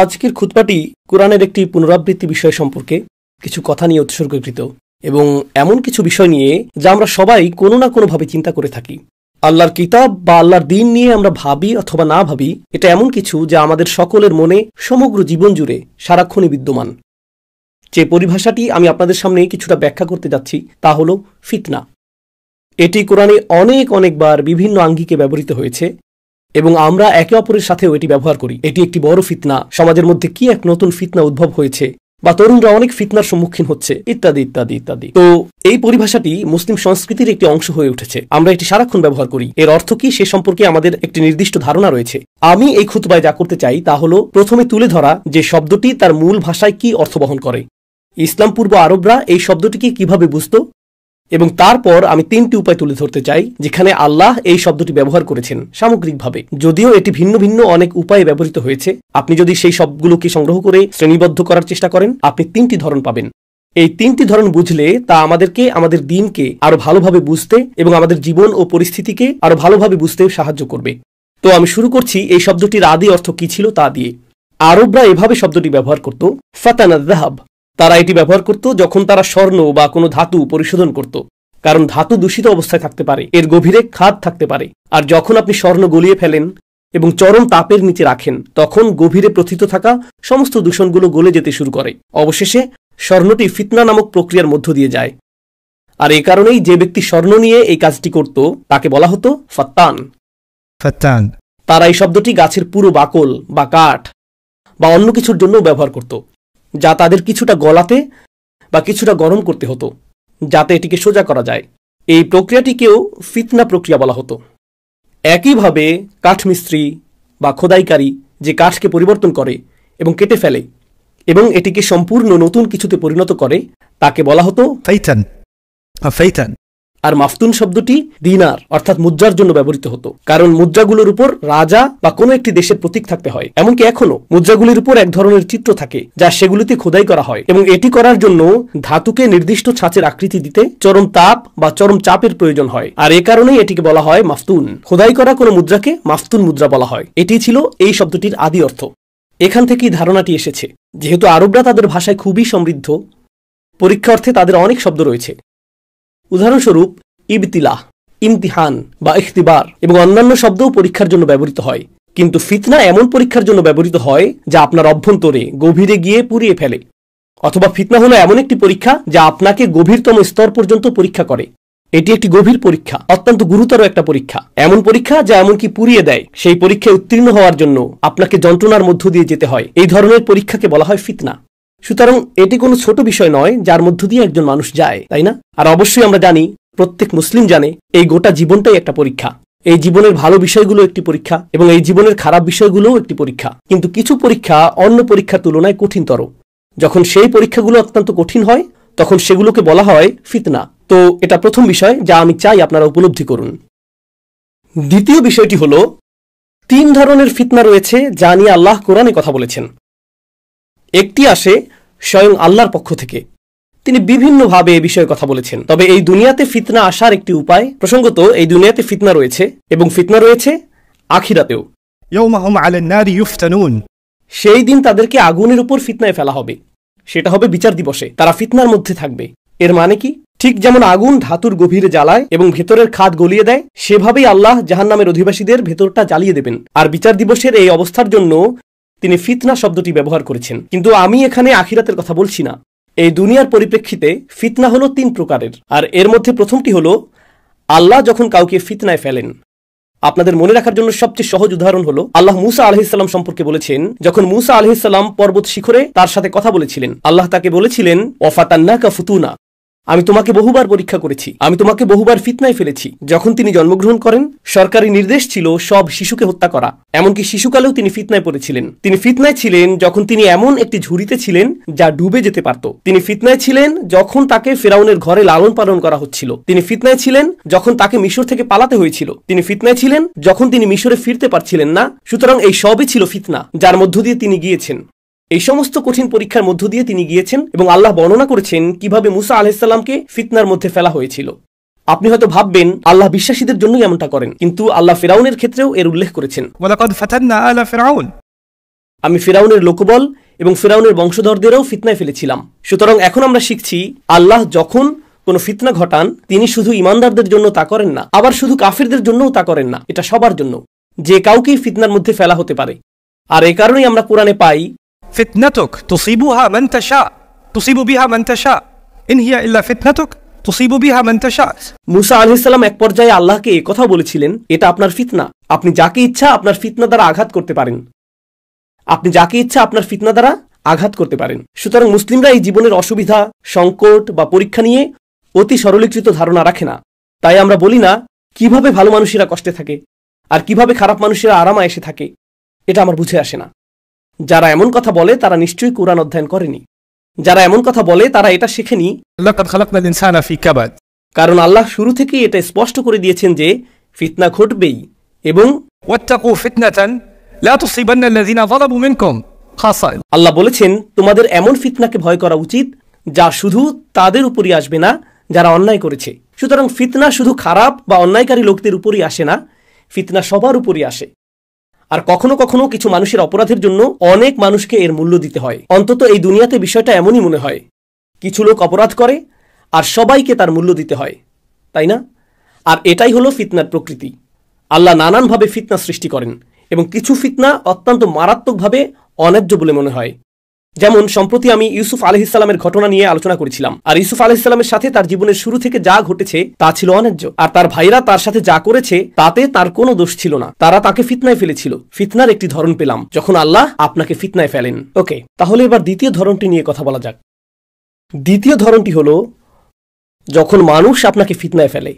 আজকের খুতবাটি কোরআনের একটি পুনরাবৃত্তি বিষয় সম্পর্কে কিছু কথা নিয়ে উৎসর্গীকৃত এবং এমন কিছু বিষয় নিয়ে যা আমরা সবাই কোনো না কোনোভাবে চিন্তা করে থাকি। আল্লাহর কিতাব বা আল্লাহর দ্বীন নিয়ে আমরা ভাবি অথবা না ভাবি, এটা এমন কিছু যা আমাদের সকলের মনে সমগ্র জীবন জুড়ে সারাক্ষণই বিদ্যমান। যে পরিভাষাটি আমি আপনাদের সামনে কিছুটা ব্যাখ্যা করতে যাচ্ছি তা হল ফিতনা। এটি কোরআনে অনেকবার বিভিন্ন আঙ্গিকে ব্যবহৃত হয়েছে এবং আমরা একে অপরের সাথেও এটি ব্যবহার করি। এটি একটি বড় ফিতনা, সমাজের মধ্যে কি এক নতুন ফিতনা উদ্ভব হয়েছে বা তরুণরা অনেক ফিতনার সম্মুখীন হচ্ছে, ইত্যাদি ইত্যাদি ইত্যাদি। তো এই পরিভাষাটি মুসলিম সংস্কৃতির একটি অংশ হয়ে উঠেছে, আমরা এটি সারাক্ষণ ব্যবহার করি। এর অর্থ কি সে সম্পর্কে আমাদের একটি নির্দিষ্ট ধারণা রয়েছে। আমি এই খুতবায় যা করতে চাই তা হল প্রথমে তুলে ধরা যে শব্দটি তার মূল ভাষায় কি অর্থ বহন করে, ইসলাম পূর্ব আরবরা এই শব্দটিকে কিভাবে বুঝত, এবং তারপর আমি তিনটি উপায় তুলে ধরতে চাই যেখানে আল্লাহ এই শব্দটি ব্যবহার করেছেন সামগ্রিকভাবে। যদিও এটি ভিন্ন ভিন্ন অনেক উপায়ে ব্যবহৃত হয়েছে, আপনি যদি সেই সবগুলোকে সংগ্রহ করে শ্রেণীবদ্ধ করার চেষ্টা করেন আপনি তিনটি ধরন পাবেন। এই তিনটি ধরন বুঝলে তা আমাদেরকে আমাদের দ্বীনকে আরো ভালোভাবে বুঝতে এবং আমাদের জীবন ও পরিস্থিতিকে আরো ভালোভাবে বুঝতে সাহায্য করবে। তো আমি শুরু করছি এই শব্দটির আদি অর্থ কি ছিল তা দিয়ে। আরবরা এভাবে শব্দটি ব্যবহার করত, ফাতানা যাহাব। তারা এটি ব্যবহার করত যখন তারা স্বর্ণ বা কোনো ধাতু পরিশোধন করত, কারণ ধাতু দূষিত অবস্থায় থাকতে পারে, এর গভীরে খাদ থাকতে পারে। আর যখন আপনি স্বর্ণ গলিয়ে ফেলেন এবং চরম তাপের নিচে রাখেন তখন গভীরে প্রথিত থাকা সমস্ত দূষণগুলো গলে যেতে শুরু করে। অবশেষে স্বর্ণটি ফিতনা নামক প্রক্রিয়ার মধ্য দিয়ে যায়। আর এই কারণেই যে ব্যক্তি স্বর্ণ নিয়ে এই কাজটি করত তাকে বলা হতো ফাত্তান। তারা এই শব্দটি গাছের পুরো বাকল বা কাঠ বা অন্য কিছুর জন্য ব্যবহার করত, যা তাদের কিছুটা গলাতে বা কিছুটা গরম করতে হতো যাতে এটিকে সোজা করা যায়। এই প্রক্রিয়াটিকেও ফিতনা প্রক্রিয়া বলা হতো। একইভাবে কাঠমিস্ত্রি বা খোদাইকারী যে কাঠকে পরিবর্তন করে এবং কেটে ফেলে এবং এটিকে সম্পূর্ণ নতুন কিছুতে পরিণত করে তাকে বলা হতো ফাইতান। আর মাফতুন শব্দটি দিনার অর্থাৎ মুদ্রার জন্য ব্যবহৃত হতো, কারণ মুদ্রাগুলোর উপর রাজা বা কোনো একটি দেশের প্রতীক থাকতে হয়। এমনকি এখনো মুদ্রাগুলির উপর এক ধরনের চিত্র থাকে যা সেগুলিতে খোদাই করা হয়, এবং এটি করার জন্য ধাতুকে নির্দিষ্ট ছাঁচের আকৃতি দিতে চরম তাপ বা চরম চাপের প্রয়োজন হয়। আর এ কারণেই এটিকে বলা হয় মাফতুন। খোদাই করা কোনো মুদ্রাকে মাফতুন মুদ্রা বলা হয়। এটি ছিল এই শব্দটির আদি অর্থ। এখান থেকেই ধারণাটি এসেছে। যেহেতু আরবরা তাদের ভাষায় খুবই সমৃদ্ধ, পরীক্ষা অর্থে তাদের অনেক শব্দ রয়েছে। উদাহরণস্বরূপ ইবতিলাহ, ইমতিহান বা ইখতিবার এবং অন্যান্য শব্দও পরীক্ষার জন্য ব্যবহৃত হয়। কিন্তু ফিতনা এমন পরীক্ষার জন্য ব্যবহৃত হয় যা আপনার অভ্যন্তরে গভীরে গিয়ে পুড়িয়ে ফেলে, অথবা ফিতনা হলো এমন একটি পরীক্ষা যা আপনাকে গভীরতম স্তর পর্যন্ত পরীক্ষা করে। এটি একটি গভীর পরীক্ষা, অত্যন্ত গুরুতর একটা পরীক্ষা, এমন পরীক্ষা যা এমনকি পুড়িয়ে দেয়। সেই পরীক্ষায় উত্তীর্ণ হওয়ার জন্য আপনাকে যন্ত্রণার মধ্য দিয়ে যেতে হয়। এই ধরনের পরীক্ষাকে বলা হয় ফিতনা। সুতরাং এটি কোনো ছোট বিষয় নয় যার মধ্য দিয়ে একজন মানুষ যায়, তাই না? আর অবশ্যই আমরা জানি, প্রত্যেক মুসলিম জানে, এই গোটা জীবনটাই একটা পরীক্ষা। এই জীবনের ভালো বিষয়গুলো একটি পরীক্ষা এবং এই জীবনের খারাপ বিষয়গুলোও একটি পরীক্ষা। কিন্তু কিছু পরীক্ষা অন্য পরীক্ষার তুলনায় কঠিনতর। যখন সেই পরীক্ষাগুলো অত্যন্ত কঠিন হয় তখন সেগুলোকে বলা হয় ফিতনা। তো এটা প্রথম বিষয় যা আমি চাই আপনারা উপলব্ধি করুন। দ্বিতীয় বিষয়টি হলো, তিন ধরনের ফিতনা রয়েছে যা নিয়ে আল্লাহ কোরআনে কথা বলেছেন। একটি আসে স্বয়ং আল্লাহর পক্ষ থেকে, তিনি বিভিন্নভাবে এ বিষয়ে কথা বলেছেন। তবে এই দুনিয়াতে ফিতনা আসার একটি উপায়, প্রসঙ্গত এই দুনিয়াতে ফিতনা রয়েছে এবং ফিতনা রয়েছে আখিরাতেও। সেই দিন তাদেরকে আগুনের উপর ফিতনায় ফেলা হবে, সেটা হবে বিচার দিবসে। তারা ফিতনার মধ্যে থাকবে। এর মানে কি? ঠিক যেমন আগুন ধাতুর গভীরে জ্বালায় এবং ভেতরের খাদ গলিয়ে দেয়, সেভাবেই আল্লাহ জাহান্নামের অধিবাসীদের ভেতরটা জ্বালিয়ে দেবেন। আর বিচার দিবসের এই অবস্থার জন্য তিনি ফিতনা শব্দটি ব্যবহার করেছেন। কিন্তু আমি এখানে আখিরাতের কথা বলছি না। এই দুনিয়ার পরিপ্রেক্ষিতে ফিতনা হলো তিন প্রকারের, আর এর মধ্যে প্রথমটি হলো আল্লাহ যখন কাউকে ফিতনায় ফেলেন। আপনাদের মনে রাখার জন্য সবচেয়ে সহজ উদাহরণ হলো আল্লাহ মুসা আলাইহিস সালাম সম্পর্কে বলেছেন। যখন মুসা আলাইহিস সালাম পর্বত শিখরে তার সাথে কথা বলেছিলেন, আল্লাহ তাকে বলেছিলেন, ওয়াফাতান্নাকা ফুতুনা, আমি তোমাকে বহুবার পরীক্ষা করেছি, আমি তোমাকে বহুবার ফিতনায় ফেলেছি। যখন তিনি জন্মগ্রহণ করেন সরকারি নির্দেশ ছিল সব শিশুকে হত্যা করা, এমনকি শিশুকালেও তিনি ফিতনায় পড়েছিলেন। তিনি ফিতনায় ছিলেন যখন তিনি এমন একটি ঝুড়িতে ছিলেন যা ডুবে যেতে পারত। তিনি ফিতনায় ছিলেন যখন তাকে ফেরাউনের ঘরে লালন পালন করা হচ্ছিল। তিনি ফিতনায় ছিলেন যখন তাকে মিশর থেকে পালাতে হয়েছিল। তিনি ফিতনায় ছিলেন যখন তিনি মিশরে ফিরতে পারছিলেন না। সুতরাং এই সবই ছিল ফিতনা যার মধ্য দিয়ে তিনি গিয়েছেন। এই সমস্ত কঠিন পরীক্ষার মধ্য দিয়ে তিনি গিয়েছেন এবং আল্লাহ বর্ণনা করেছেন কিভাবে মুসা আলাইহিস সালামকে ফিতনার মধ্যে ফেলা হয়েছিল। আপনি হয়তো ভাববেন আল্লাহ বিশ্বাসীদের জন্যই এমনটা করেন, কিন্তু আল্লাহ ফিরাউনের ক্ষেত্রেও এর উল্লেখ করেছেন। আমি ফিরাউনের লোকবল এবং ফিরাউনের বংশধরদেরও ফিতনায় ফেলেছিলাম। সুতরাং এখন আমরা শিখছি আল্লাহ যখন কোনো ফিতনা ঘটান তিনি শুধু ইমানদারদের জন্য তা করেন না, আবার শুধু কাফিরদের জন্যও তা করেন না। এটা সবার জন্য, যে কাউকেই ফিতনার মধ্যে ফেলা হতে পারে। আর এই কারণেই আমরা কোরআনে পাই ফিতনাতুক তুসিবুহা মান তাশা তুসিবু বিহা মান তাশা ইন হিয়া ইল্লা ফিতনাতুক তুসিবু বিহা মান তাশা। মুসা আলাইহিস সালাম এক পর্যায়ে আল্লাহকে এই কথা বলেছিলেন, এটা আপনার ফিতনা, আপনি যাকে ইচ্ছা আপনার ফিতনা দ্বারা আঘাত করতে পারেন, আপনি যাকে ইচ্ছা আপনার ফিতনা দ্বারা আঘাত করতে পারেন। সুতরাং মুসলিমরা এই জীবনের অসুবিধা, সংকট বা পরীক্ষা নিয়ে অতি সরলীকৃত ধারণা রাখে না। তাই আমরা বলি না কিভাবে ভালো মানুষেরা কষ্টে থাকে আর কিভাবে খারাপ মানুষেরা আরামে এসে থাকে, এটা আমার বুঝে আসে না। যারা এমন কথা বলে তারা নিশ্চয়ই কোরআন অধ্যয়ন করেনি। যারা এমন কথা বলে তারা এটা শেখেনি। লাকাদ খালাকনাল ইনসানা ফি কাবাদ, কারণ আল্লাহ শুরু থেকেই এটা স্পষ্ট করে দিয়েছেন যে ফিতনা ঘটবেই, এবং ওয়াত্তাকু ফিতনাতান লা তুসিবান্না আল্লাযিনা যালামু মিনকুম খাসা। আল্লাহ বলেছেন তোমাদের এমন ফিতনাকে ভয় করা উচিত যা শুধু তাদের উপরই আসবে না যারা অন্যায় করেছে। সুতরাং ফিতনা শুধু খারাপ বা অন্যায়কারী লোকদের উপরই আসে না, ফিতনা সবার উপরই আসে। আর কখনো কখনো কিছু মানুষের অপরাধের জন্য অনেক মানুষকে এর মূল্য দিতে হয়। অন্তত এই দুনিয়াতে বিষয়টা এমনই মনে হয়, কিছু লোক অপরাধ করে আর সবাইকে তার মূল্য দিতে হয়, তাই না? আর এটাই হলো ফিতনার প্রকৃতি। আল্লাহ নানানভাবে ফিতনা সৃষ্টি করেন এবং কিছু ফিতনা অত্যন্ত মারাত্মকভাবে অন্যায্য বলে মনে হয়। যেমন সম্প্রতি আমি ইউসুফ আলাইহিস সালামের ঘটনা নিয়ে আলোচনা করেছিলাম। আর ইউসুফ আলাইহিস সালামের সাথে তার জীবনের শুরু থেকে যা ঘটেছে তা ছিল অন্যায্য। আর তার ভাইরা তার সাথে যা করেছে তাতে তার কোনো দোষ ছিল না, তারা তাকে ফিতনায় ফেলেছিল। ফিতনার একটি ধরন পেলাম যখন আল্লাহ আপনাকে ফিতনায় ফেলেন। ওকে, তাহলে এবার দ্বিতীয় ধরনটি নিয়ে কথা বলা যাক। দ্বিতীয় ধরনটি হলো যখন মানুষ আপনাকে ফিতনায় ফেলে।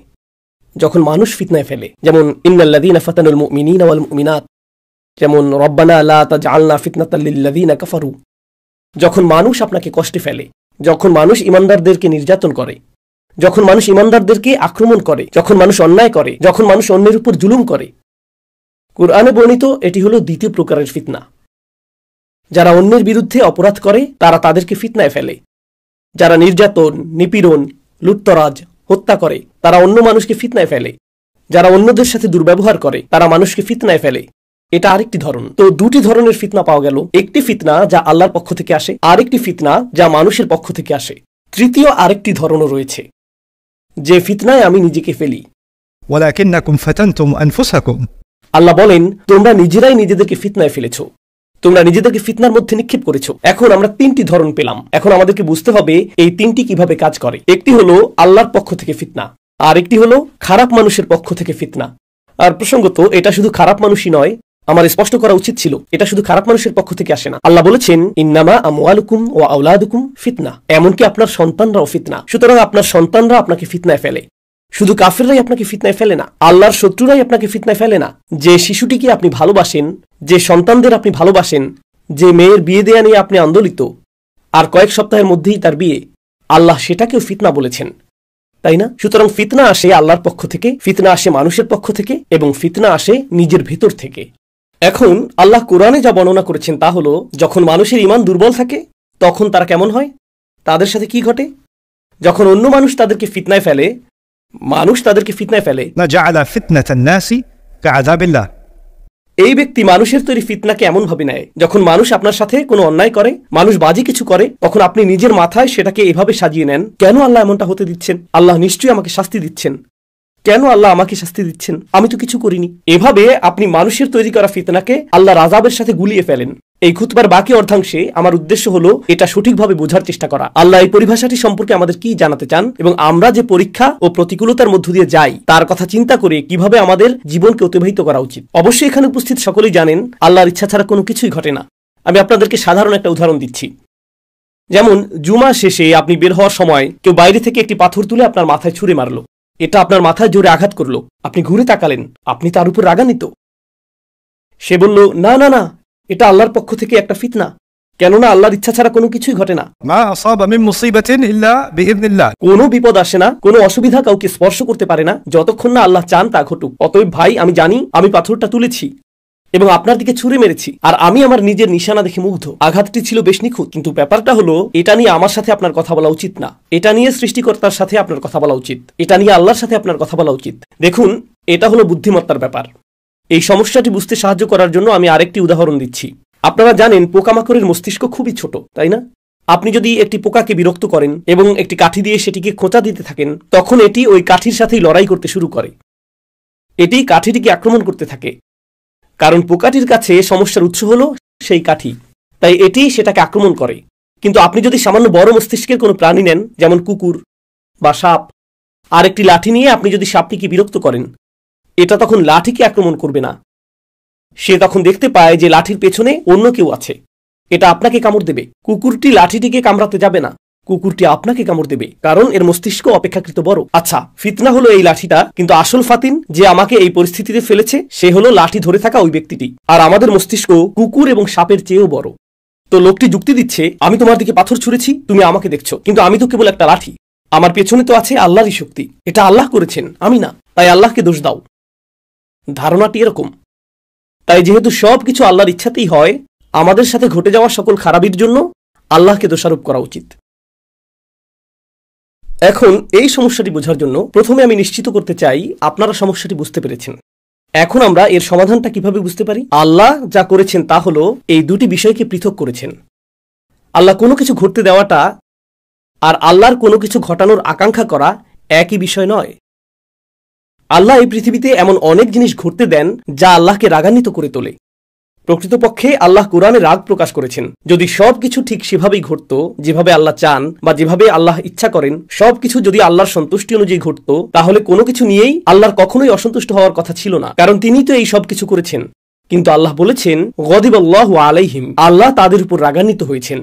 যখন মানুষ ফিতনায় ফেলে, যেমন ইন্নাল্লাযীনা ফাতানুল মুমিনিনা ওয়াল মুমিনাত, যেমন রব্বানা লা তাজআলনা ফিতনাতাল লিল্লাযীনা কাফারু। যখন মানুষ আপনাকে কষ্টে ফেলে, যখন মানুষ ইমানদারদেরকে নির্যাতন করে, যখন মানুষ ইমানদারদেরকে আক্রমণ করে, যখন মানুষ অন্যায় করে, যখন মানুষ অন্যের উপর জুলুম করে, কুরআনে বর্ণিত এটি হলো দ্বিতীয় প্রকারের ফিতনা। যারা অন্যের বিরুদ্ধে অপরাধ করে তারা তাদেরকে ফিতনায় ফেলে। যারা নির্যাতন, নিপীড়ন, লুটতরাজ, হত্যা করে তারা অন্য মানুষকে ফিতনায় ফেলে। যারা অন্যদের সাথে দুর্ব্যবহার করে তারা মানুষকে ফিতনায় ফেলে। এটা আরেকটি ধরন। তো দুটি ধরনের ফিতনা পাওয়া গেল, একটি ফিতনা যা আল্লাহর পক্ষ থেকে আসে, আরেকটি ফিতনা যা মানুষের পক্ষ থেকে আসে। তৃতীয় আরেকটি ধরনও রয়েছে, যে ফিতনায় আমি নিজেকে ফেলি। ওয়ালাকিন্নাকুম ফাতানতুম আনফুসাকুম, আল্লাহ বলেন তোমরা নিজেরাই নিজেদেরকে ফিতনায় ফেলেছো, তোমরা নিজেদেরকে ফিতনার মধ্যে নিক্ষেপ করেছো। এখন আমরা তিনটি ধরন পেলাম। এখন আমাদেরকে বুঝতে হবে এই তিনটি কিভাবে কাজ করে। একটি হলো আল্লাহর পক্ষ থেকে ফিতনা, আর একটি হলো খারাপ মানুষের পক্ষ থেকে ফিতনা। আর প্রসঙ্গত এটা শুধু খারাপ মানুষই নয়, আমার স্পষ্ট করা উচিত ছিল এটা শুধু খারাপ মানুষের পক্ষ থেকে আসে না। আল্লাহ বলেছেন ইন্নামা আমওয়ালুকুম ওয়া আওলাদুকুম ফিতনা, এমনকি আপনার সন্তানরাও ফিতনা। সুতরাং আপনার সন্তানরা আপনাকে ফিতনায় ফেলে। শুধু কাফেররাই আপনাকে ফিতনায় ফেলে না, আল্লাহর শত্রুরাই আপনাকে ফিতনায় ফেলে না। যে শিশুটিকে আপনি ভালোবাসেন, যে সন্তানদের আপনি ভালোবাসেন, যে মেয়ের বিয়ে দেয়া নিয়ে আপনি আন্দোলিত, আর কয়েক সপ্তাহের মধ্যেই তার বিয়ে, আল্লাহ সেটাকেও ফিতনা বলেছেন, তাই না? সুতরাং ফিতনা আসে আল্লাহর পক্ষ থেকে, ফিতনা আসে মানুষের পক্ষ থেকে, এবং ফিতনা আসে নিজের ভেতর থেকে। এখন আল্লাহ কোরআনে যা বর্ণনা করেছেন তা হলো যখন মানুষের ঈমান দুর্বল থাকে তখন তারা কেমন হয়, তাদের সাথে কি ঘটে। যখন অন্য মানুষ তাদেরকে ফিতনায় ফেলে, মানুষ তাদেরকে ফিতনায় ফেলে, নাজাআলা ফিতনাতান নাসি কাআযাবিল্লাহ, এই ব্যক্তি মানুষের তৈরি ফিতনাকে এমন ভাবে নেয় যখন মানুষ আপনার সাথে কোনো অন্যায় করে, মানুষ বাজে কিছু করে, তখন আপনি নিজের মাথায় সেটাকে এভাবে সাজিয়ে নেন, কেন আল্লাহ এমনটা হতে দিচ্ছেন? আল্লাহ নিশ্চয়ই আমাকে শাস্তি দিচ্ছেন। কেন আল্লাহ আমাকে শাস্তি দিচ্ছেন? আমি তো কিছু করিনি। এভাবে আপনি মানুষের তৈরি করা ফিতনাকে আল্লাহর আযাবের সাথে গুলিয়ে ফেলেন। এই খুতবার বাকি অর্ধাংশে আমার উদ্দেশ্য হলো এটা সঠিকভাবে বোঝার চেষ্টা করা। আল্লাহ এই পরিভাষাটি সম্পর্কে আমাদের কি জানাতে চান এবং আমরা যে পরীক্ষা ও প্রতিকূলতার মধ্য দিয়ে যাই তার কথা চিন্তা করে কিভাবে আমাদের জীবনকে অতিবাহিত করা উচিত। অবশ্যই এখানে উপস্থিত সকলেই জানেন আল্লাহর ইচ্ছা ছাড়া কোনো কিছুই ঘটে না। আমি আপনাদেরকে সাধারণ একটা উদাহরণ দিচ্ছি। যেমন জুমা শেষে আপনি বের হওয়ার সময় কেউ বাইরে থেকে একটি পাথর তুলে আপনার মাথায় ছুঁড়ে মারলো, এটা আপনার মাথায় জোরে আঘাত করলো, আপনি ঘুরে তাকালেন, আপনি তার উপর রাগান্বিত। সে বলল না না না, এটা আল্লাহর পক্ষ থেকে একটা ফিতনা, কেননা আল্লাহর ইচ্ছা ছাড়া কোনো কিছুই ঘটে না। মা আসাবা মিন মুসিবাতিন ইল্লা বিইذنিল্লাহ, কোনো বিপদ আসে না, কোনো অসুবিধা কাউকে স্পর্শ করতে পারে না যতক্ষণ না আল্লাহ চান তা ঘটুক। অতএব ভাই, আমি জানি আমি পাথরটা তুলেছি এবং আপনার দিকে ছুঁড়ে মেরেছি, আর আমি আমার নিজের নিশানা দেখে মুগ্ধ। আঘাতটি ছিল বেশ নিখুঁত, কিন্তু ব্যাপারটা হলো এটা নিয়ে আমার সাথে আপনার কথা বলা উচিত না, এটা নিয়ে সৃষ্টিকর্তার সাথে আপনার কথা বলা উচিত, এটা নিয়ে আল্লাহর সাথে আপনার কথা বলা উচিত। দেখুন, এটা হলো বুদ্ধিমত্তার ব্যাপার। এই সমস্যাটি বুঝতে সাহায্য করার জন্য আমি আরেকটি উদাহরণ দিচ্ছি। আপনারা জানেন পোকামাকড়ের মস্তিষ্ক খুবই ছোট, তাই না? আপনি যদি একটি পোকাকে বিরক্ত করেন এবং একটি কাঠি দিয়ে সেটিকে খোঁচা দিতে থাকেন, তখন এটি ওই কাঠির সাথেই লড়াই করতে শুরু করে। এটি কাঠিটিকে আক্রমণ করতে থাকে, কারণ পোকাটির কাছে সমস্যার উৎস হলো সেই কাঠি, তাই এটি সেটাকে আক্রমণ করে। কিন্তু আপনি যদি সামান্য বড় মস্তিষ্কের কোনো প্রাণী নেন, যেমন কুকুর বা সাপ, আর একটি লাঠি নিয়ে আপনি যদি সাপটিকে বিরক্ত করেন, এটা তখন লাঠিকে আক্রমণ করবে না। সে তখন দেখতে পায় যে লাঠির পেছনে অন্য কেউ আছে, এটা আপনাকে কামড় দেবে। কুকুরটি লাঠিটিকে কামড়াতে যাবে না, কুকুরটি আপনাকে কামড় দেবে, কারণ এর মস্তিষ্ক অপেক্ষাকৃত বড়। আচ্ছা, ফিতনা হলো এই লাঠিটা, কিন্তু আসল ফাতিন যে আমাকে এই পরিস্থিতিতে ফেলেছে সে হলো লাঠি ধরে থাকা ওই ব্যক্তিটি। আর আমাদের মস্তিষ্ক কুকুর এবং সাপের চেয়েও বড়। তো লোকটি যুক্তি দিচ্ছে, আমি তোমার দিকে পাথর ছুঁড়েছি, তুমি আমাকে দেখছো, কিন্তু আমি তো কেবল একটা লাঠি, আমার পেছনে তো আছে আল্লাহরই শক্তি, এটা আল্লাহ করেছেন, আমি না, তাই আল্লাহকে দোষ দাও। ধারণাটি এরকম। তাই যেহেতু সব কিছু আল্লাহর ইচ্ছাতেই হয়, আমাদের সাথে ঘটে যাওয়া সকল খারাপির জন্য আল্লাহকে দোষারোপ করা উচিত। এখন এই সমস্যাটি বোঝার জন্য প্রথমে আমি নিশ্চিত করতে চাই আপনারা সমস্যাটি বুঝতে পেরেছেন। এখন আমরা এর সমাধানটা কিভাবে বুঝতে পারি? আল্লাহ যা করেছেন তা হলো এই দুটি বিষয়কে পৃথক করেছেন। আল্লাহ কোনো কিছু ঘটতে দেওয়াটা আর আল্লাহর কোনো কিছু ঘটানোর আকাঙ্ক্ষা করা একই বিষয় নয়। আল্লাহ এই পৃথিবীতে এমন অনেক জিনিস ঘটতে দেন যা আল্লাহকে রাগান্বিত করে তোলে। প্রকৃতপক্ষে আল্লাহ কোরআনে রাগ প্রকাশ করেছেন, যদি সবকিছু ঠিক সেভাবেই ঘটত যেভাবে আল্লাহ চান বা যেভাবে আল্লাহ ইচ্ছা করেন, সবকিছু যদি আল্লাহর সন্তুষ্টি অনুযায়ী ঘটত, তাহলে কোনো কিছু নিয়েই আল্লাহর কখনোই অসন্তুষ্ট হওয়ার কথা ছিল না, কারণ তিনি তো এই সব কিছু করেছেন। কিন্তু আল্লাহ বলেছেন, গদিবাল্লাহু আলাইহিম, আল্লাহ তাদের উপর রাগান্বিত হয়েছেন।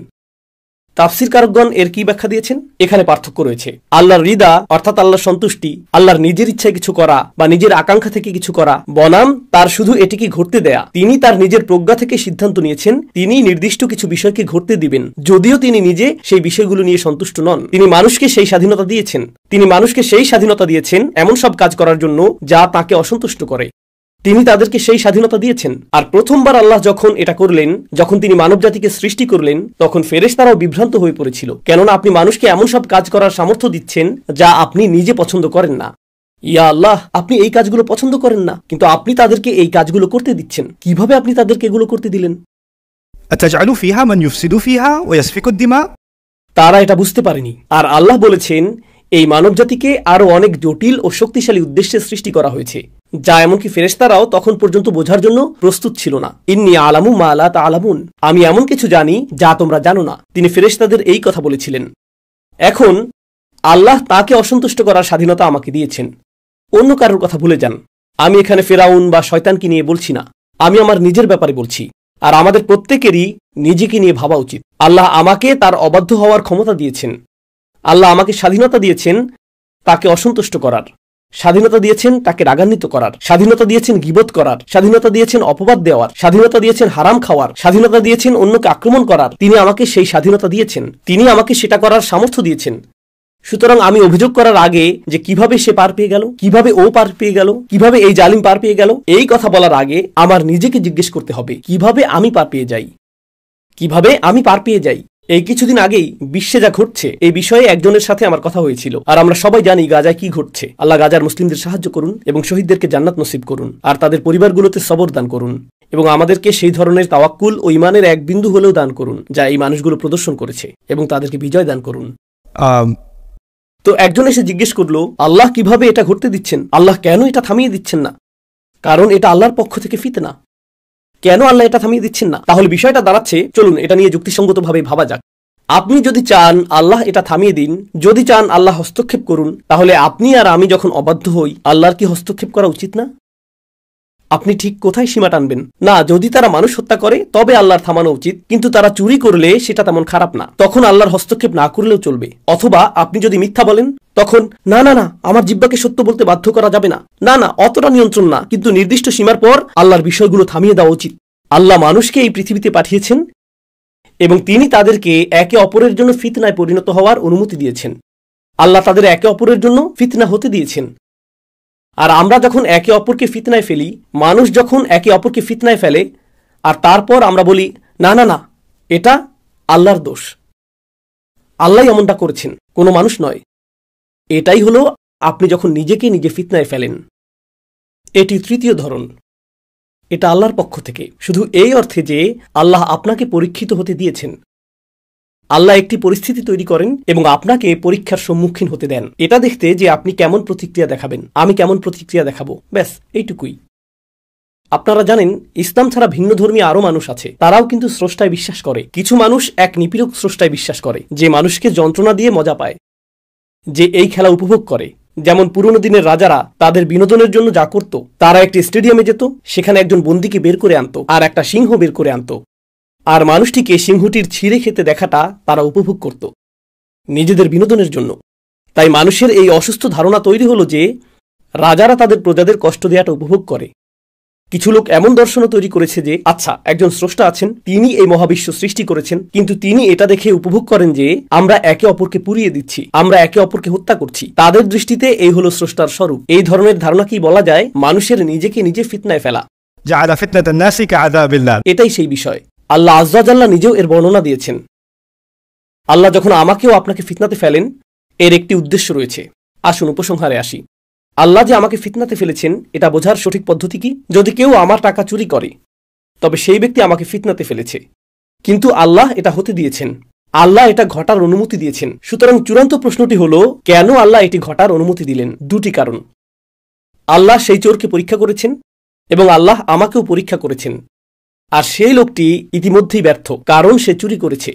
তাফসীরকারগণ এর কি ব্যাখ্যা দিয়েছেন? এখানে পার্থক্য রয়েছে। আল্লাহর রিদা অর্থাৎ আল্লাহর সন্তুষ্টি, আল্লাহর নিজের ইচ্ছায় কিছু করা বা নিজের আকাঙ্ক্ষা থেকে কিছু করা, বনাম তার শুধু এটিকে ঘটতে দেয়া। তিনি তার নিজের প্রজ্ঞা থেকে সিদ্ধান্ত নিয়েছেন তিনি নির্দিষ্ট কিছু বিষয়কে ঘটতে দিবেন, যদিও তিনি নিজে সেই বিষয়গুলো নিয়ে সন্তুষ্ট নন। তিনি মানুষকে সেই স্বাধীনতা দিয়েছেন। তিনি মানুষকে সেই স্বাধীনতা দিয়েছেন এমন সব কাজ করার জন্য যা তাকে অসন্তুষ্ট করে। তিনি তাদেরকে সেই স্বাধীনতা দিয়েছেন। আর প্রথমবার আল্লাহ যখন এটা করলেন, যখন তিনি মানব জাতিকে সৃষ্টি করলেন, তখন ফেরেশতারাও বিভ্রান্ত হয়ে পড়েছিল, কেননা আপনি মানুষকে এমন সব কাজ করার সামর্থ্য দিচ্ছেন যা আপনি নিজে পছন্দ করেন না। ইয়া আল্লাহ, আপনি এই কাজগুলো পছন্দ করেন না, কিন্তু আপনি তাদেরকে এই কাজগুলো করতে দিচ্ছেন। কিভাবে আপনি তাদেরকে এগুলো করতে দিলেন? أتجعل فيها من يفسد فيها ويسفك الدماء? তারা এটা বুঝতে পারেনি। আর আল্লাহ বলেছেন, এই মানবজাতিকে আরো অনেক জটিল ও শক্তিশালী উদ্দেশ্যে সৃষ্টি করা হয়েছে, যা এমনকি ফেরেশতারাও তখন পর্যন্ত বোঝার জন্য প্রস্তুত ছিল না। ইন্নী আলামু মা লা তা'লামুন, আমি এমন কিছু জানি যা তোমরা জানো না। তিনি ফেরেশতাদের এই কথা বলেছিলেন। এখন আল্লাহ তাকে অসন্তুষ্ট করার স্বাধীনতা আমাকে দিয়েছেন। অন্য কারোর কথা ভুলে যান। আমি এখানে ফেরাউন বা শয়তানকে নিয়ে বলছি না, আমি আমার নিজের ব্যাপারে বলছি। আর আমাদের প্রত্যেকেরই নিজেকে নিয়ে ভাবা উচিত। আল্লাহ আমাকে তার অবাধ্য হওয়ার ক্ষমতা দিয়েছেন। আল্লাহ আমাকে স্বাধীনতা দিয়েছেন তাকে অসন্তুষ্ট করার, স্বাধীনতা দিয়েছেন তাকে রাগান্বিত করার, স্বাধীনতা দিয়েছেন গীবত করার, স্বাধীনতা দিয়েছেন অপবাদ দেওয়ার, স্বাধীনতা দিয়েছেন হারাম খাওয়ার, স্বাধীনতা দিয়েছেন অন্যকে আক্রমণ করার। তিনি আমাকে সেই স্বাধীনতা দিয়েছেন, তিনি আমাকে সেটা করার সামর্থ্য দিয়েছেন। সুতরাং আমি অভিযোগ করার আগে যে কিভাবে সে পার পেয়ে গেল, কিভাবে ও পার পেয়ে গেল, কিভাবে এই জালিম পার পেয়ে গেল, এই কথা বলার আগে আমার নিজেকে জিজ্ঞেস করতে হবে, কিভাবে আমি পার পেয়ে যাই, কিভাবে আমি পার পেয়ে যাই। এই কিছুদিন আগেই বিশ্বে যা ঘটছে এই বিষয়ে একজনের সাথে আমার কথা হয়েছিল। আর আমরা সবাই জানি গাজায় কি ঘটছে। আল্লাহ গাজার মুসলিমদের সাহায্য করুন এবং শহীদদেরকে জান্নাত নসিব করুন, আর তাদের পরিবারগুলোতে সবর দান করুন, এবং আমাদেরকে সেই ধরনের তাওয়াক্কুল ও ঈমানের এক বিন্দু হলেও দান করুন যা এই মানুষগুলো প্রদর্শন করেছে, এবং তাদেরকে বিজয় দান করুন। তো একজন এসে জিজ্ঞেস করলো, আল্লাহ কিভাবে এটা ঘটতে দিচ্ছেন? আল্লাহ কেন এটা থামিয়ে দিচ্ছেন না? কারণ এটা আল্লাহর পক্ষ থেকে ফিতনা। কেন আল্লাহ এটা থামিয়ে দিচ্ছেন না? তাহলে বিষয়টা দাঁড়াচ্ছে, চলুন এটা নিয়ে যুক্তিসঙ্গতভাবে ভাবা যাক। আপনি যদি চান আল্লাহ এটা থামিয়ে দিন, যদি চান আল্লাহ হস্তক্ষেপ করুন, তাহলে আপনি আর আমি যখন অবাধ্য হই, আল্লাহর কি হস্তক্ষেপ করা উচিত না? আপনি ঠিক কোথায় সীমা টানবেন? না, যদি তারা মানুষ হত্যা করে তবে আল্লাহর থামানো উচিত, কিন্তু তারা চুরি করলে সেটা তেমন খারাপ না, তখন আল্লাহর হস্তক্ষেপ না করলেও চলবে। অথবা আপনি যদি মিথ্যা বলেন, তখন না না না, আমার জিহ্বাকে সত্য বলতে বাধ্য করা যাবে না, না না, অতটা নিয়ন্ত্রণ না, কিন্তু নির্দিষ্ট সীমার পর আল্লাহর বিষয়গুলো থামিয়ে দেওয়া উচিত। আল্লাহ মানুষকে এই পৃথিবীতে পাঠিয়েছেন এবং তিনি তাদেরকে একে অপরের জন্য ফিতনায় পরিণত হওয়ার অনুমতি দিয়েছেন। আল্লাহ তাদের একে অপরের জন্য ফিতনা হতে দিয়েছেন। আর আমরা যখন একে অপরকে ফিতনায় ফেলি, মানুষ যখন একে অপরকে ফিতনায় ফেলে, আর তারপর আমরা বলি না না না, এটা আল্লাহর দোষ, আল্লাহ এমনটা করেছেন, কোনো মানুষ নয়, এটাই হলো আপনি যখন নিজেকে নিজে ফিতনায় ফেলেন। এটি তৃতীয় ধরন। এটা আল্লাহর পক্ষ থেকে, শুধু এই অর্থে যে আল্লাহ আপনাকে পরীক্ষিত হতে দিয়েছেন। আল্লাহ একটি পরিস্থিতি তৈরি করেন এবং আপনাকে পরীক্ষার সম্মুখীন হতে দেন, এটা দেখতে যে আপনি কেমন প্রতিক্রিয়া দেখাবেন, আমি কেমন প্রতিক্রিয়া দেখাবো, ব্যাস এইটুকুই। আপনারা জানেন, ইসলাম ছাড়া ভিন্ন ধর্মী আরও মানুষ আছে, তারাও কিন্তু স্রষ্টায় বিশ্বাস করে। কিছু মানুষ এক নিপীড়ক স্রষ্টায় বিশ্বাস করে, যে মানুষকে যন্ত্রণা দিয়ে মজা পায়, যে এই খেলা উপভোগ করে। যেমন পুরনো দিনের রাজারা তাদের বিনোদনের জন্য যা করত, তারা একটি স্টেডিয়ামে যেত, সেখানে একজন বন্দীকে বের করে আনতো আর একটা সিংহ বের করে আনতো, আর মানুষটিকে সিংহটির ছিঁড়ে খেতে দেখাটা তারা উপভোগ করত নিজেদের বিনোদনের জন্য। তাই মানুষের এই অসুস্থ ধারণা তৈরি হলো যে রাজারা তাদের প্রজাদের কষ্ট দেওয়াটা উপভোগ করে। কিছু লোক এমন দর্শনও তৈরি করেছে যে আচ্ছা, একজন স্রষ্টা আছেন, তিনি এই মহাবিশ্ব সৃষ্টি করেছেন, কিন্তু তিনি এটা দেখে উপভোগ করেন যে আমরা একে অপরকে পুড়িয়ে দিচ্ছি, আমরা একে অপরকে হত্যা করছি। তাদের দৃষ্টিতে এই হলো স্রষ্টার স্বরূপ। এই ধরনের ধারণা কি বলা যায় মানুষের নিজেকে নিজে ফিতনায় ফেলা। এটাই সেই বিষয়। আল্লাহ আযজা জাল্লা নিজেও এর বর্ণনা দিয়েছেন। আল্লাহ যখন আমাকেও আপনাকে ফিতনাতে ফেলেন, এর একটি উদ্দেশ্য রয়েছে। আসুন উপসংহারে আসি। আল্লাহ যে আমাকে ফিতনাতে ফেলেছেন, এটা বোঝার সঠিক পদ্ধতি কি? যদি কেউ আমার টাকা চুরি করে, তবে সেই ব্যক্তি আমাকে ফিতনাতে ফেলেছে, কিন্তু আল্লাহ এটা হতে দিয়েছেন, আল্লাহ এটা ঘটার অনুমতি দিয়েছেন। সুতরাং চূড়ান্ত প্রশ্নটি হলো, কেন আল্লাহ এটি ঘটার অনুমতি দিলেন? দুটি কারণ। আল্লাহ সেই চোরকে পরীক্ষা করেছেন এবং আল্লাহ আমাকেও পরীক্ষা করেছেন। আর সেই লোকটি ইতিমধ্যেই ব্যর্থ, কারণ সে চুরি করেছে।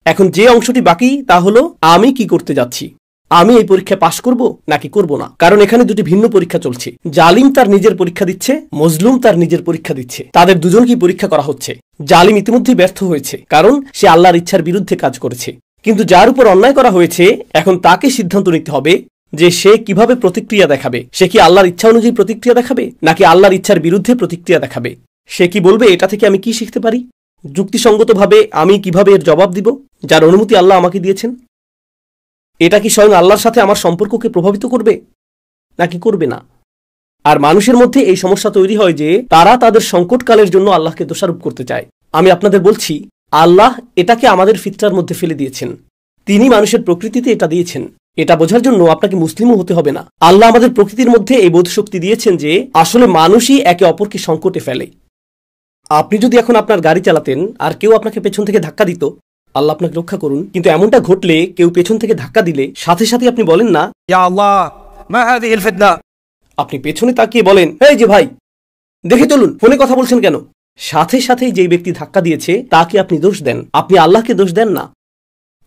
এখন যে অংশটি বাকি তা হলো আমি কি করতে যাচ্ছি, আমি এই পরীক্ষায় পাশ করব নাকি করব না। কারণ এখানে দুটি ভিন্ন পরীক্ষা চলছে। জালিম তার নিজের পরীক্ষা দিচ্ছে, মজলুম তার নিজের পরীক্ষা দিচ্ছে। তাদের দুজনকেই পরীক্ষা করা হচ্ছে। জালিম ইতিমধ্যেই ব্যর্থ হয়েছে, কারণ সে আল্লাহর ইচ্ছার বিরুদ্ধে কাজ করেছে। কিন্তু যার উপর অন্যায় করা হয়েছে, এখন তাকে সিদ্ধান্ত নিতে হবে যে সে কিভাবে প্রতিক্রিয়া দেখাবে। সে কি আল্লাহর ইচ্ছা অনুযায়ী প্রতিক্রিয়া দেখাবে নাকি আল্লাহর ইচ্ছার বিরুদ্ধে প্রতিক্রিয়া দেখাবে। সে কি বলবে, এটা থেকে আমি কি শিখতে পারি, যুক্তিসঙ্গতভাবে আমি কিভাবে এর জবাব দিব, যার অনুমতি আল্লাহ আমাকে দিয়েছেন। এটা কি স্বয়ং আল্লাহর সাথে আমার সম্পর্ককে প্রভাবিত করবে নাকি করবে না। আর মানুষের মধ্যে এই সমস্যা তৈরি হয় যে তারা তাদের সংকটকালের জন্য আল্লাহকে দোষারোপ করতে চায়। আমি আপনাদের বলছি, আল্লাহ এটাকে আমাদের ফিতরার মধ্যে ফেলে দিয়েছেন। তিনি মানুষের প্রকৃতিতে এটা দিয়েছেন। এটা বোঝার জন্য আপনাকে মুসলিমও হতে হবে না। আল্লাহ আমাদের প্রকৃতির মধ্যে এই বোধশক্তি দিয়েছেন যে আসলে মানুষই একে অপরকে সংকটে ফেলে। আপনি যদি এখন আপনার গাড়ি চালাতেন আর কেউ আপনাকে পেছন থেকে ধাক্কা দিত, আল্লাহ আপনাকে রক্ষা করুন, কিন্তু এমনটা ঘটলে কেউ পেছন থেকে ধাক্কা দিলে সাথে সাথে আপনি বলেন না, ইয়া আল্লাহ মা হাযিহি আল ফিতনা। আপনি পেছনে তাকিয়ে বলেন, এই যে ভাই, দেখে চলুন, ফোনে কথা বলছেন কেন। সাথে সাথেই যেই ব্যক্তি ধাক্কা দিয়েছে তাকে আপনি দোষ দেন, আপনি আল্লাহকে দোষ দেন না।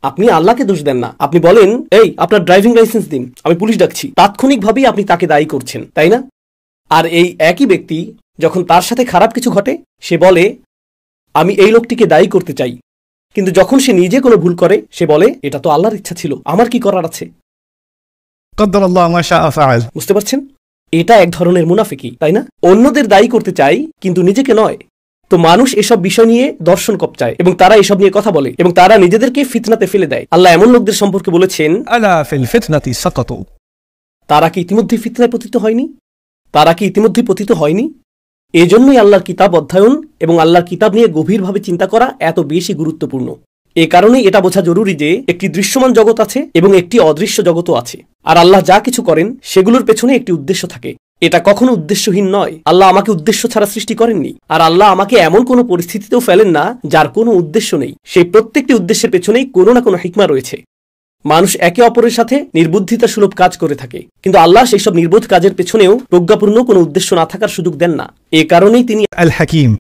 আপনি আল্লাহকে দোষ দেন না। আপনি বলেন, এই আপনার ড্রাইভিং লাইসেন্স দিন, আমি পুলিশ ডাকছি। তাৎক্ষণিকভাবেই আপনি তাকে দায়ী করছেন, তাই না? আর এই একই ব্যক্তি যখন তার সাথে খারাপ কিছু ঘটে, সে বলে আমি এই লোকটিকে দায়ী করতে চাই। কিন্তু যখন সে নিজে কোনো ভুল করে, সে বলে এটা তো আল্লাহর ইচ্ছা ছিল, আমার কি করার আছে। বুঝতে পারছেন? এটা এক ধরনের মুনাফিকি, তাই না? অন্যদের দায়ী করতে চাই কিন্তু নিজেকে নয়। তো মানুষ এসব বিষয় নিয়ে দর্শন কপচায় এবং তারা এসব নিয়ে কথা বলে এবং তারা নিজেদেরকে ফিতনাতে ফেলে দেয়। আল্লাহ এমন লোকদের সম্পর্কে বলেছেন, আলা ফিল ফিতনাতি সাকাতু। তারা কি ইতিমধ্যে ফিতনায় পতিত হয়নি? তারা কি ইতিমধ্যে পতিত হয়নি? এজন্যই আল্লাহর কিতাব অধ্যয়ন এবং আল্লাহর কিতাব নিয়ে গভীরভাবে চিন্তা করা এত বেশি গুরুত্বপূর্ণ। এ কারণেই এটা বোঝা জরুরি যে একটি দৃশ্যমান জগৎ আছে এবং একটি অদৃশ্য জগৎও আছে। আর আল্লাহ যা কিছু করেন সেগুলোর পেছনে একটি উদ্দেশ্য থাকে। এটা কখনো উদ্দেশ্যহীন নয়। আল্লাহ আমাকে উদ্দেশ্য ছাড়া সৃষ্টি করেননি, আর আল্লাহ আমাকে এমন কোনো পরিস্থিতিতেও ফেলেন না যার কোনো উদ্দেশ্য নেই। সেই প্রত্যেকটি উদ্দেশ্যের পেছনেই কোনো না কোনো হিকমা রয়েছে। মানুষ একে অপরের সাথে নির্বুদ্ধিতা সুলভ কাজ করে থাকে, কিন্তু আল্লাহ সেই সব নির্বোধ কাজের পেছনেও প্রজ্ঞাপূর্ণ কোনো উদ্দেশ্য না থাকার সুযোগ দেন না। এ কারণেই তিনি আল হাকিম,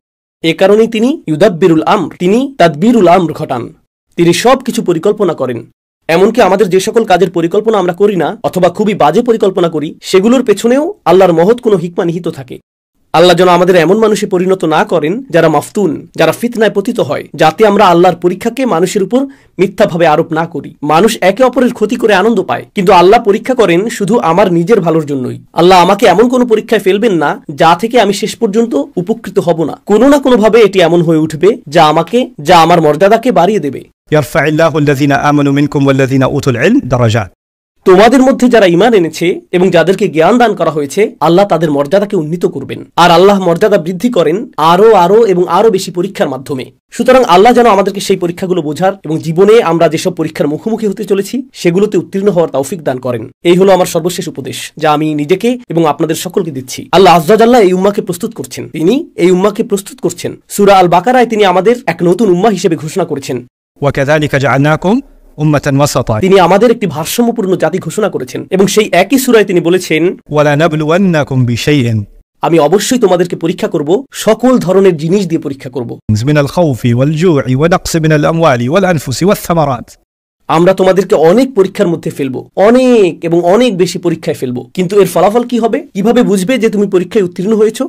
এ কারণেই তিনি ইউদাব্বিরুল আমর, তিনি তাদবিরুল আমর ঘটান। তিনি সব কিছু পরিকল্পনা করেন। এমনকি আমাদের যে সকল কাজের পরিকল্পনা আমরা করি না অথবা খুবই বাজে পরিকল্পনা করি, সেগুলোর পেছনেও আল্লাহর মহৎ কোনো হিকমা নিহিত থাকে। আল্লাহ যেন আমাদের এমন মানুষে পরিণত না করেন যারা মাফতুন, যারা ফিতনায় পতিত হয়, যাতে আমরা আল্লাহর পরীক্ষাকে মানুষের উপর মিথ্যাভাবে আরোপ না করি। মানুষ একে অপরের ক্ষতি করে আনন্দ পায়, কিন্তু আল্লাহ পরীক্ষা করেন শুধু আমার নিজের ভালোর জন্যই। আল্লাহ আমাকে এমন কোনো পরীক্ষায় ফেলবেন না যা থেকে আমি শেষ পর্যন্ত উপকৃত হব না। কোনো না কোনোভাবে এটি এমন হয়ে উঠবে যা আমার মর্যাদাকে বাড়িয়ে দেবে। ইয়ারফাইল্লাহু আল্লাযীনা আমানু মিনকুম ওয়াল্লাযীনা উতুল ইলম দারাজাত। তোমাদের মধ্যে যারা ঈমান এনেছে এবং যাদেরকে জ্ঞান দান করা হয়েছে আল্লাহ তাদের মর্যাদাকে উন্নীত করবেন, আর আল্লাহ মর্যাদা বৃদ্ধি করেন আরো এবং আরো বেশি পরীক্ষার মাধ্যমে। সুতরাং আল্লাহ যেন আমাদেরকে সেই পরীক্ষাগুলো বোঝার এবং জীবনে আমরা যেসব পরীক্ষার মুখোমুখি হতে চলেছি সেগুলোতে উত্তীর্ণ হওয়ার তৌফিক দান করেন। এই হলো আমার সর্বশেষ উপদেশ, যা আমি নিজেকে এবং আপনাদের সকলকে দিচ্ছি। আল্লাহ আজ্জা ওয়া জাল্লা এই উম্মাহকে প্রস্তুত করছেন, তিনি এই উম্মাহকে প্রস্তুত করছেন। সূরা আল বাকারায় তিনি আমাদের এক নতুন উম্মাহ হিসেবে ঘোষণা করেছেন, وكذلك جعلناكم أمة وسطا। তিনি আমাদের একটি ভারসাম্যপূর্ণ জাতি ঘোষণা করেছেন এবং সেই একই সূরায় তিনি বলেছেন, ولنبلونكم بشيء আমি অবশ্যই তোমাদেরকে পরীক্ষা করব, সকল ধরনের জিনিস দিয়ে পরীক্ষা করব। من الخوف والجوع ونقص من الأموال والأنفس والثمرات। আমরা তোমাদেরকে অনেক পরীক্ষার মধ্যে ফেলবো, অনেক এবং অনেক বেশি পরীক্ষায় ফেলবো, কিন্তু এর ফলাফল কি হবে? কিভাবে বুঝবে যে তুমি পরীক্ষায় উত্তীর্ণ হয়েছো?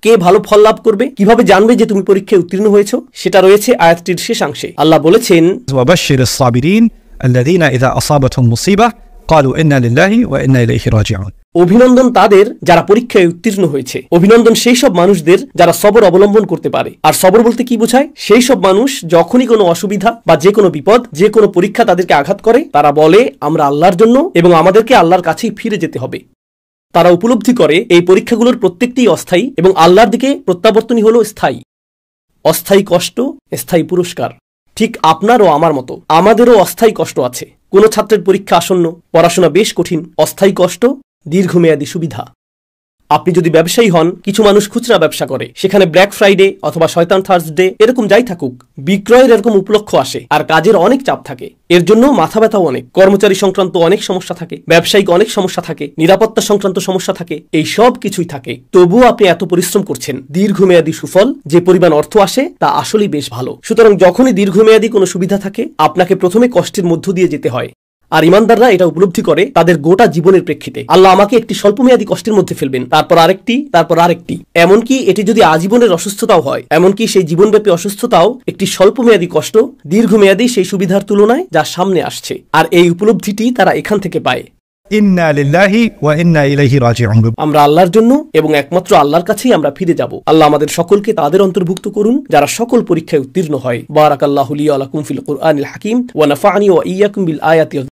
কে ভালো ফল লাভ করবে? কিভাবে জানবে যে তুমি পরীক্ষায় উত্তীর্ণ হয়েছো? সেটা রয়েছে আয়াতটির শেষাংশে। আল্লাহ বলেছেন, وبشر الصابرين الذين إذا أصابتهم مصيبة قالوا إنا لله وإنا إليه راجعون। অভিনন্দন তাদের যারা পরীক্ষায় উত্তীর্ণ হয়েছে। অভিনন্দন সেই সব মানুষদের যারা সবর অবলম্বন করতে পারে। আর সবর বলতে কি বোঝায়? সেই সব মানুষ যখনই কোনো অসুবিধা বা যে কোনো বিপদ, যে কোনো পরীক্ষা তাদেরকে আঘাত করে, তারা বলে আমরা আল্লাহর জন্য এবং আমাদেরকে আল্লাহর কাছেই ফিরে যেতে হবে। তারা উপলব্ধি করে এই পরীক্ষাগুলোর প্রত্যেকটিই অস্থায়ী এবং আল্লাহর দিকে প্রত্যাবর্তনই হলো স্থায়ী। অস্থায়ী কষ্ট, স্থায়ী পুরস্কার। ঠিক আপনার ও আমার মতো আমাদেরও অস্থায়ী কষ্ট আছে। কোনো ছাত্রের পরীক্ষা আসন্ন, পড়াশোনা বেশ কঠিন, অস্থায়ী কষ্ট, দীর্ঘমেয়াদী সুবিধা। আপনি যদি ব্যবসায়ী হন, কিছু মানুষ খুচরা ব্যবসা করে, সেখানে ব্ল্যাক ফ্রাইডে অথবা শয়তান থার্সডে এরকম যাই থাকুক, বিক্রয়ের এরকম উপলক্ষ আসে আর কাজের অনেক চাপ থাকে। এর জন্য মাথা ব্যথাও অনেক, কর্মচারী সংক্রান্ত অনেক সমস্যা থাকে, ব্যবসায়িক অনেক সমস্যা থাকে, নিরাপত্তা সংক্রান্ত সমস্যা থাকে, এই সব কিছুই থাকে। তবুও আপনি এত পরিশ্রম করছেন, দীর্ঘমেয়াদী সুফল যে পরিমাণ অর্থ আসে তা আসলেই বেশ ভালো। সুতরাং যখনই দীর্ঘমেয়াদী কোনো সুবিধা থাকে, আপনাকে প্রথমে কষ্টের মধ্য দিয়ে যেতে হয়। আর ইমানদাররা এটা উপলব্ধি করে তাদের গোটা জীবনের প্রেক্ষিতে। আল্লাহ আমাকে একটি স্বল্পমেয়াদী কষ্টের মধ্যে ফেলবেন, তারপর আরেকটি, তারপর আরেকটি, এমনকি এটি যদি আজীবনের অসুস্থতাও হয়, এমনকি সেই জীবনব্যাপী অসুস্থতাও একটি স্বল্পমেয়াদী কষ্ট, দীর্ঘমেয়াদী সেই সুবিধার তুলনায় যা সামনে আসছে। আর এই উপলব্ধিটি তারা এখান থেকে পায়। ইন্না লিল্লাহি ওয়া ইন্না ইলাইহি রাজিউন। আমরা আল্লাহর জন্য এবং একমাত্র আল্লাহর কাছেই আমরা ফিরে যাব। আল্লাহ আমাদের সকলকে তাদের অন্তর্ভুক্ত করুন যারা সকল পরীক্ষায় উত্তীর্ণ হয়। বারাকাল্লাহু লি ওয়া লাকুম ফিল কুরআনিল হাকিম ওয়া নাফা'নি ওয়া ইয়্যাকুম বিল আয়াতি